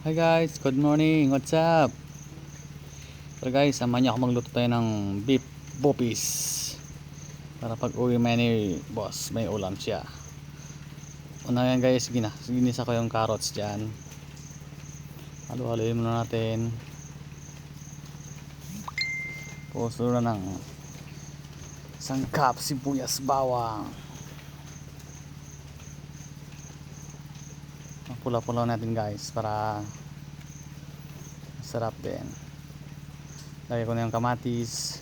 Hi guys, good morning. What's up? So guys, samahan niyo ako magluto tayo ng beef bopis. Para pag uwi may ni boss, may ulam siya. Una yan guys, ginisa ko yung carrots dyan. Halo-haloyin muna natin. Puso na ng sangkap, sibuyas, bawang. Pula-pula natin guys para sarap din. Lagay ko na yung kamatis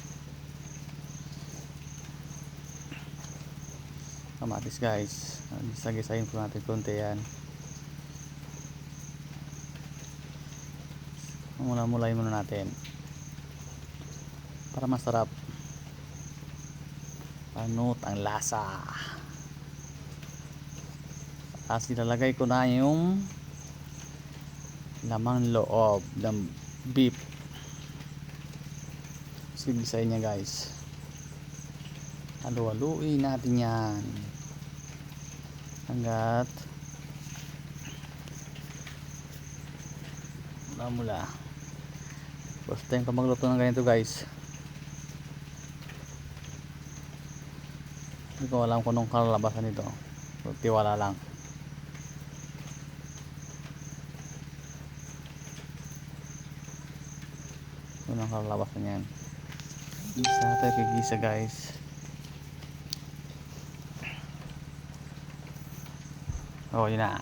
guys. Gisa-gisahin po natin konti yan. Mula-mulayin muna natin para masarap. Panot ang lasa. Tapos ilalagay ko na yung lamang loob ng beef. Sigisayin niya guys. Halu-haluin natin yan hanggat mula. First time ko magluto ng ganito guys. Hindi ko alam kung anong kalalabasan nito. Tiwala lang. Anong kalalabasan yan. Gisa tayo kigisa guys. Oh yun na.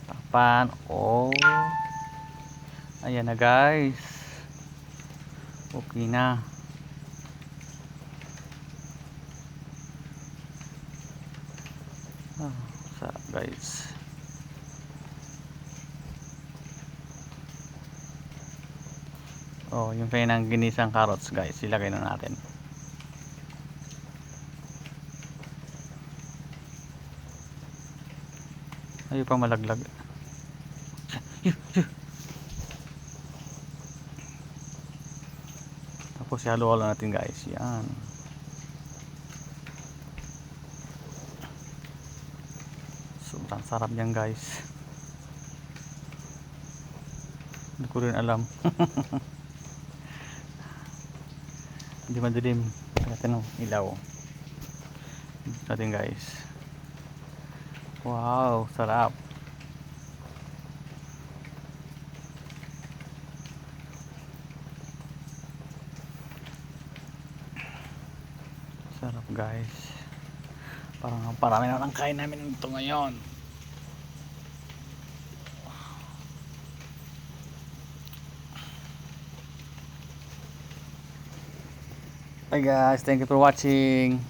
Takpan. Oh. Ayan na guys. Okay na. Sarap guys. Oh, yung kanyang ginisang carrots guys, ilagay na natin. Ayaw pa malaglag. Tapos ihalo-halo natin guys. Yan. Sobrang sarap yan guys. Hindi ko rin alam. Hindi madilim. Natin ng ilaw natin guys. Wow, sarap. Sarap guys. Parang parami na lang kain namin ito ngayon. Hi guys, thank you for watching.